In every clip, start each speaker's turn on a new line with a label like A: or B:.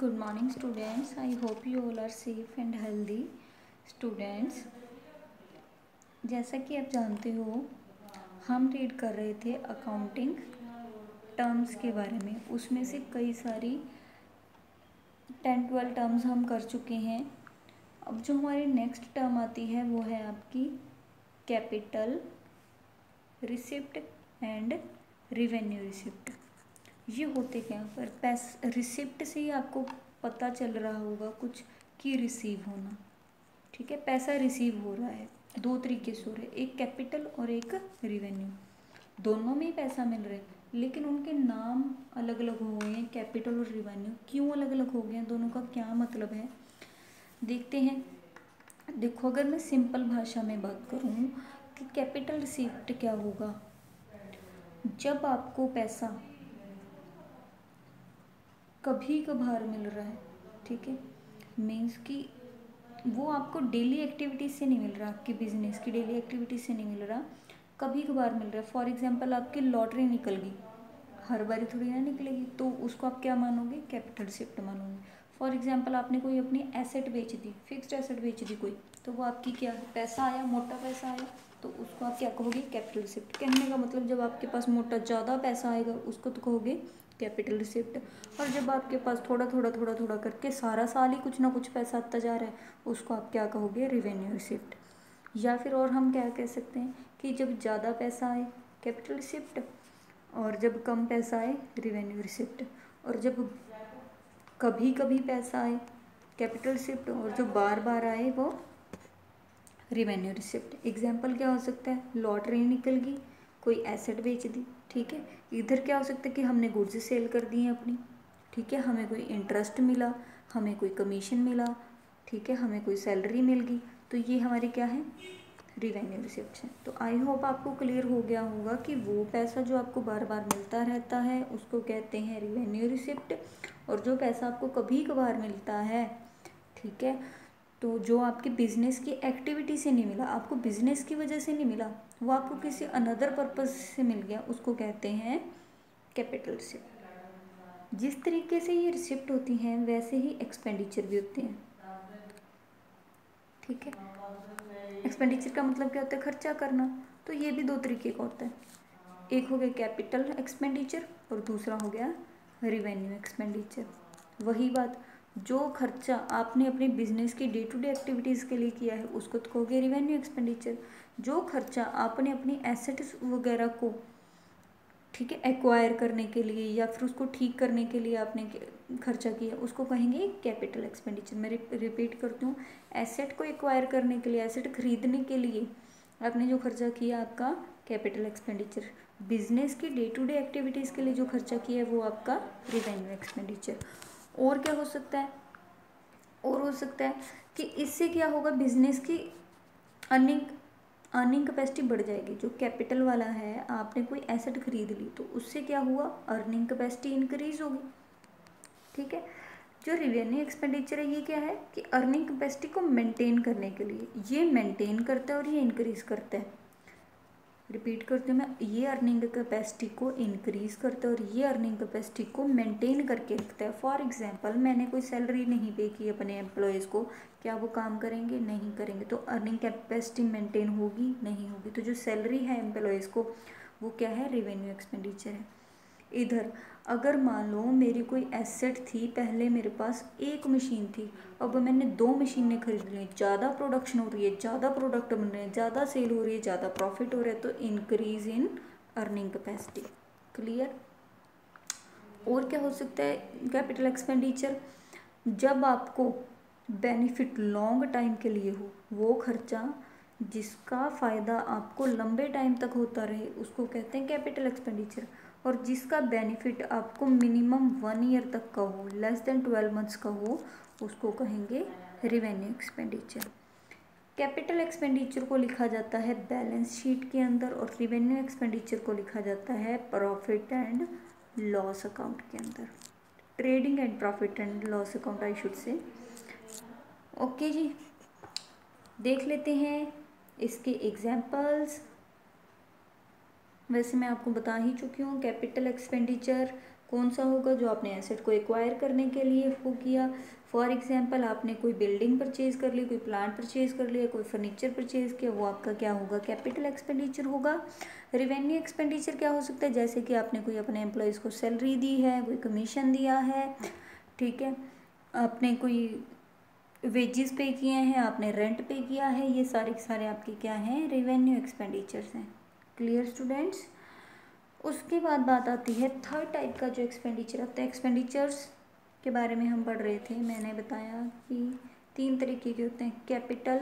A: Good morning students. I hope you all are safe and healthy students. जैसा कि आप जानते हो हम रीड कर रहे थे अकाउंटिंग टर्म्स के बारे में। उसमें से कई सारी 10-12 टर्म्स हम कर चुके हैं। अब जो हमारी नेक्स्ट टर्म आती है वो है आपकी capital receipt and revenue receipt. ये होते क्या पर रिसिप्ट से ही आपको पता चल रहा होगा कुछ कि रिसीव होना। ठीक है, पैसा रिसीव हो रहा है, दो तरीके से हो रहा है, एक कैपिटल और एक रिवेन्यू। दोनों में ही पैसा मिल रहा है लेकिन उनके नाम अलग अलग हो गए हैं। कैपिटल और रिवेन्यू क्यों अलग अलग हो गए हैं, दोनों का क्या मतलब है देखते हैं। देखो, अगर मैं सिंपल भाषा में बात करूँ कि कैपिटल रिसिप्ट क्या होगा, जब आपको पैसा कभी कभार मिल रहा है, ठीक है, मीन्स कि वो आपको डेली एक्टिविटीज़ से नहीं मिल रहा, आपकी बिजनेस की डेली एक्टिविटीज़ से नहीं मिल रहा, कभी कभार मिल रहा है। फॉर एग्जांपल आपकी लॉटरी निकल गई, हर बारी थोड़ी ना निकलेगी, तो उसको आप क्या मानोगे, कैपिटल रिसिप्ट मानोगे। फॉर एग्जांपल आपने कोई अपनी एसेट बेच दी, फिक्स्ड एसेट बेच दी कोई, तो वो आपकी क्या है, पैसा आया, मोटा पैसा आया, तो उसको आप क्या कहोगे, कैपिटल रिसिप्ट। कहने का मतलब जब आपके पास मोटा ज़्यादा पैसा आएगा उसको तो कहोगे कैपिटल रिसिप्ट। और जब आपके पास थोड़ा थोड़ा थोड़ा थोड़ा करके सारा साल ही कुछ ना कुछ पैसा आता जा रहा है उसको आप क्या कहोगे, रिवेन्यू रिसिप्ट। या फिर और हम क्या कह सकते हैं कि जब ज़्यादा पैसा आए कैपिटल रिसिप्ट, और जब कम पैसा आए रिवेन्यू रिसिप्ट, और जब कभी कभी पैसा आए कैपिटल रिसिप्ट, और जो बार बार आए वो रिवेन्यू रिसिप्ट। एग्जाम्पल क्या हो सकता है, लॉटरी निकल गई, कोई एसेट बेच दी, ठीक है। इधर क्या हो सकता है कि हमने गुड्स सेल कर दी हैं अपनी, ठीक है, हमें कोई इंटरेस्ट मिला, हमें कोई कमीशन मिला, ठीक है, हमें कोई सैलरी मिल गई, तो ये हमारे क्या है, रिवेन्यू रिसिप्ट है। तो आई होप आपको क्लियर हो गया होगा कि वो पैसा जो आपको बार बार मिलता रहता है उसको कहते हैं रिवेन्यू रिसिप्ट, और जो पैसा आपको कभी कभार मिलता है, ठीक है, तो जो आपके बिजनेस की एक्टिविटी से नहीं मिला, आपको बिजनेस की वजह से नहीं मिला, वो आपको किसी अनदर पर्पज से मिल गया, उसको कहते हैं कैपिटल रिसिप्ट। जिस तरीके से ये रिसिप्ट होती हैं वैसे ही एक्सपेंडिचर भी होते हैं, ठीक है। एक्सपेंडिचर का मतलब क्या होता है, खर्चा करना, तो ये भी दो तरीके का होता है, एक हो गया कैपिटल एक्सपेंडिचर और दूसरा हो गया रिवेन्यू एक्सपेंडिचर। वही बात, जो खर्चा आपने अपने बिजनेस की डे टू डे एक्टिविटीज़ के लिए किया है उसको तो कहोगे रिवेन्यू एक्सपेंडिचर। जो खर्चा आपने अपनी एसेट्स वगैरह को, ठीक है, एक्वायर करने के लिए या फिर उसको ठीक करने के लिए आपने खर्चा किया उसको कहेंगे कैपिटल एक्सपेंडिचर। मैं रिपीट करती हूँ, एसेट को एक्वायर करने के लिए, एसेट खरीदने के लिए आपने जो खर्चा किया आपका कैपिटल एक्सपेंडिचर। बिजनेस की डे टू डे एक्टिविटीज़ के लिए जो खर्चा किया है वो आपका रिवेन्यू एक्सपेंडिचर। और क्या हो सकता है, और हो सकता है कि इससे क्या होगा, बिजनेस की अर्निंग कैपेसिटी बढ़ जाएगी। जो कैपिटल वाला है, आपने कोई एसेट खरीद ली तो उससे क्या हुआ, अर्निंग कैपेसिटी इंक्रीज होगी, ठीक है। जो रिवेन्यू एक्सपेंडिचर है ये क्या है कि अर्निंग कैपेसिटी को मेंटेन करने के लिए ये मेंटेन करता है और ये इंक्रीज करता है। रिपीट करती हूँ मैं, ये अर्निंग कैपेसिटी को इंक्रीज करता है और ये अर्निंग कैपेसिटी को मेंटेन करके रखता है। फॉर एग्जांपल मैंने कोई सैलरी नहीं पे की अपने एम्प्लॉयज़ को, क्या वो काम करेंगे, नहीं करेंगे, तो अर्निंग कैपेसिटी मेंटेन होगी, नहीं होगी। तो जो सैलरी है एम्प्लॉयज़ को वो क्या है, रेवेन्यू एक्सपेंडिचर है। इधर अगर मान लो मेरी कोई एसेट थी, पहले मेरे पास एक मशीन थी, अब मैंने 2 मशीनें खरीद ली, ज़्यादा प्रोडक्शन हो रही है, ज़्यादा प्रोडक्ट बन रहे हैं, ज़्यादा सेल हो रही है, ज़्यादा प्रॉफिट हो रहा है, तो increase in earning capacity. Clear. और क्या हो सकता है कैपिटल एक्सपेंडिचर, जब आपको बेनिफिट लॉन्ग टाइम के लिए हो, वो खर्चा जिसका फ़ायदा आपको लंबे टाइम तक होता रहे उसको कहते हैं कैपिटल एक्सपेंडिचर, और जिसका बेनिफिट आपको मिनिमम 1 ईयर तक का हो, लेस देन 12 मंथ्स का हो, उसको कहेंगे रिवेन्यू एक्सपेंडिचर। कैपिटल एक्सपेंडिचर को लिखा जाता है बैलेंस शीट के अंदर और रिवेन्यू एक्सपेंडिचर को लिखा जाता है प्रॉफिट एंड लॉस अकाउंट के अंदर, trading and profit and loss account I should say. Okay जी, देख लेते हैं इसके एग्जाम्पल्स। वैसे मैं आपको बता ही चुकी हूँ, कैपिटल एक्सपेंडिचर कौन सा होगा? जो आपने एसेट को एक्वायर करने के लिए वो किया। फॉर एग्जांपल आपने कोई बिल्डिंग परचेज कर ली, कोई प्लांट परचेज कर लिया, कोई फर्नीचर परचेज किया, वो आपका क्या होगा? कैपिटल एक्सपेंडिचर होगा। रिवेन्यू एक्सपेंडिचर क्या हो सकता है? जैसे कि आपने कोई अपने एम्प्लॉयज़ को सैलरी दी है, कोई कमीशन दिया है, ठीक है, आपने कोई वेजेस पे किए हैं, आपने रेंट पे किया है, ये सारे के सारे आपके क्या हैं? रेवेन्यू एक्सपेंडिचर्स हैं। Clear students? उसके बाद बात आती है थर्ड टाइप का जो एक्सपेंडिचर आता है। एक्सपेंडिचर्स के बारे में हम पढ़ रहे थे, मैंने बताया कि 3 तरीके के होते हैं, कैपिटल,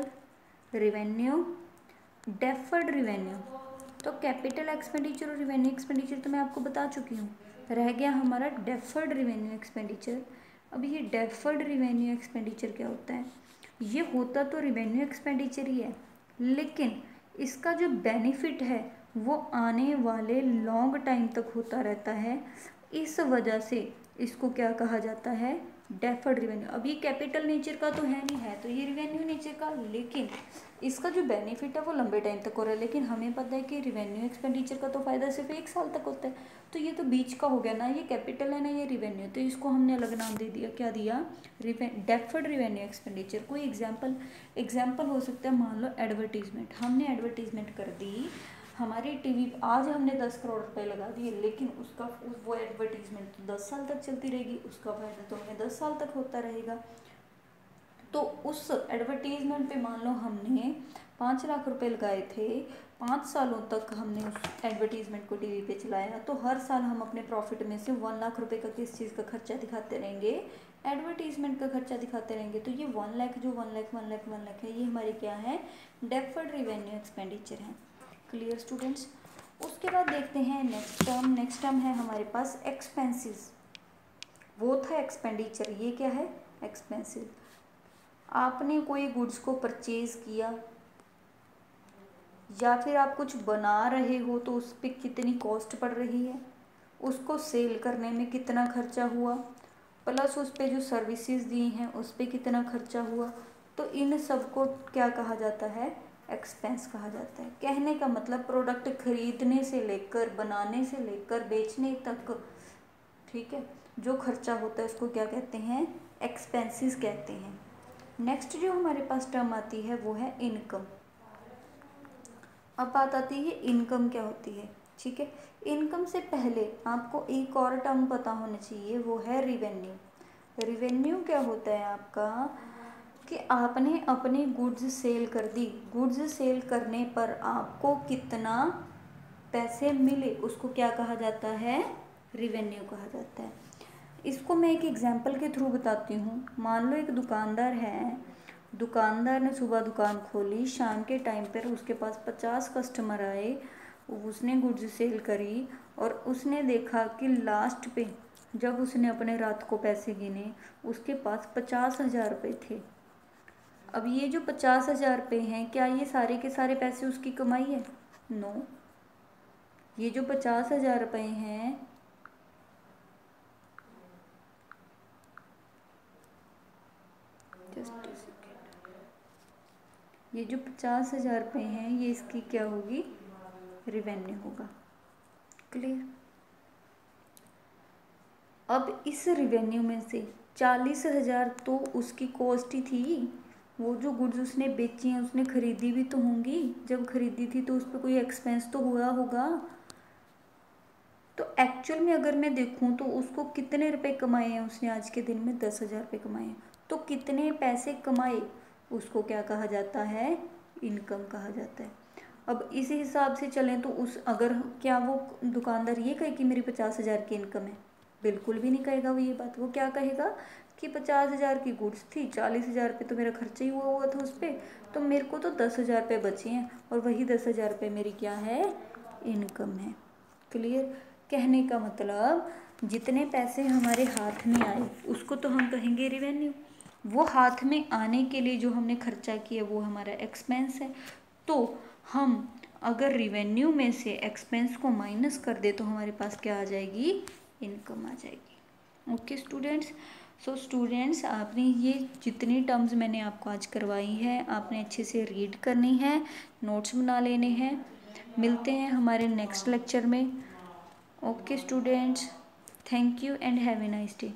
A: रिवेन्यू, डेफर्ड रिवेन्यू। तो कैपिटल एक्सपेंडिचर और रिवेन्यू एक्सपेंडिचर तो मैं आपको बता चुकी हूँ। रह गया हमारा डेफर्ड रिवेन्यू एक्सपेंडिचर। अब ये डेफर्ड रिवेन्यू एक्सपेंडिचर क्या होता है? ये होता तो रिवेन्यू एक्सपेंडिचर ही है, लेकिन इसका जो बेनिफिट है वो आने वाले लॉन्ग टाइम तक होता रहता है। इस वजह से इसको क्या कहा जाता है? Deferred revenue. अब ये कैपिटल नेचर का तो है नहीं, है तो ये रिवेन्यू नेचर का, लेकिन इसका जो बेनिफिट है वो लंबे टाइम तक हो रहा है। लेकिन हमें पता है कि रिवेन्यू एक्सपेंडिचर का तो फ़ायदा सिर्फ 1 साल तक होता है, तो ये तो बीच का हो गया ना, ये कैपिटल है ना ये रिवेन्यू, तो इसको हमने अलग नाम दे दिया। क्या दिया? Deferred revenue expenditure. कोई एग्जाम्पल हो सकता है, मान लो एडवर्टीजमेंट, हमने एडवर्टीजमेंट कर दी, हमारी टीवी आज हमने 10 करोड़ रुपए लगा दिए, लेकिन वो एडवर्टीजमेंट तो 10 साल तक चलती रहेगी, उसका फायदा तो हमें 10 साल तक होता रहेगा। तो उस एडवर्टीजमेंट पे मान लो हमने 5 लाख रुपए लगाए थे, 5 सालों तक हमने उस एडवर्टीजमेंट को टीवी पे चलाया, तो हर साल हम अपने प्रॉफिट में से 1 लाख रुपए का किस चीज़ का खर्चा दिखाते रहेंगे? एडवर्टीजमेंट का खर्चा दिखाते रहेंगे। तो ये 1 लाख जो 1 लाख है, ये हमारी क्या है? डेफर्ड रिवेन्यू एक्सपेंडिचर है। Clear students? उसके बाद देखते हैं नेक्स्ट टर्म है हमारे पास एक्सपेंसेस। वो था एक्सपेंडिचर, ये क्या है? एक्सपेंसेस। आपने कोई गुड्स को परचेज किया या फिर आप कुछ बना रहे हो, तो उस पर कितनी कॉस्ट पड़ रही है, उसको सेल करने में कितना खर्चा हुआ, प्लस उस पर जो सर्विसेज दी हैं उस पर कितना खर्चा हुआ, तो इन सब को क्या कहा जाता है? एक्सपेंस कहा जाता है। कहने का मतलब प्रोडक्ट खरीदने से लेकर, बनाने से लेकर बेचने तक, ठीक है, जो खर्चा होता है उसको क्या कहते हैं? एक्सपेंसेस कहते हैं। नेक्स्ट जो हमारे पास टर्म आती है वो है इनकम। अब बात आती है इनकम क्या होती है, ठीक है। इनकम से पहले आपको एक और टर्म पता होना चाहिए, वो है रिवेन्यू। रिवेन्यू क्या होता है आपका? कि आपने अपनी गुड्स सेल कर दी, गुड्स सेल करने पर आपको कितना पैसे मिले, उसको क्या कहा जाता है? रिवेन्यू कहा जाता है। इसको मैं एक एग्जांपल के थ्रू बताती हूँ। मान लो एक दुकानदार है, दुकानदार ने सुबह दुकान खोली, शाम के टाइम पर उसके पास 50 कस्टमर आए, उसने गुड्स सेल करी और उसने देखा कि लास्ट पे जब उसने अपने रात को पैसे गिने, उसके पास 50,000 रुपये थे। अब ये जो 50,000 रुपये हैं, क्या ये सारे के सारे पैसे उसकी कमाई है? नो। ये जो 50,000 रुपये हैं, ये जो 50,000 रुपये हैं, ये इसकी क्या होगी? रिवेन्यू होगा। क्लियर? अब इस रिवेन्यू में से 40,000 तो उसकी कॉस्ट ही थी, वो जो गुड्स उसने बेची हैं उसने खरीदी भी तो होंगी, जब खरीदी थी तो उस पर कोई एक्सपेंस तो हुआ होगा। तो एक्चुअल में अगर मैं देखूं तो उसको कितने रुपए कमाए हैं उसने आज के दिन में? 10,000 रुपये कमाए हैं। तो कितने पैसे कमाए, उसको क्या कहा जाता है? इनकम कहा जाता है। अब इसी हिसाब से चलें तो अगर क्या वो दुकानदार ये कहे कि मेरी 50,000 की इनकम है? बिल्कुल भी नहीं कहेगा वो ये बात। वो क्या कहेगा कि 50,000 की गुड्स थी, 40,000 रुपये तो मेरा खर्चा ही हुआ था उस पर, तो मेरे को तो 10,000 रुपये बचे हैं, और वही 10,000 रुपये मेरी क्या है? इनकम है। क्लियर? कहने का मतलब जितने पैसे हमारे हाथ में आए उसको तो हम कहेंगे रिवेन्यू। वो हाथ में आने के लिए जो हमने खर्चा किया वो हमारा एक्सपेंस है। तो हम अगर रिवेन्यू में से एक्सपेंस को माइनस कर दे तो हमारे पास क्या आ जाएगी? इनकम आ जाएगी। Okay students? सो स्टूडेंट्स, आपने ये जितनी टर्म्स मैंने आपको आज करवाई है आपने अच्छे से रीड करनी है, नोट्स बना लेने हैं। मिलते हैं हमारे नेक्स्ट लेक्चर में। Okay students, thank you and have a nice day.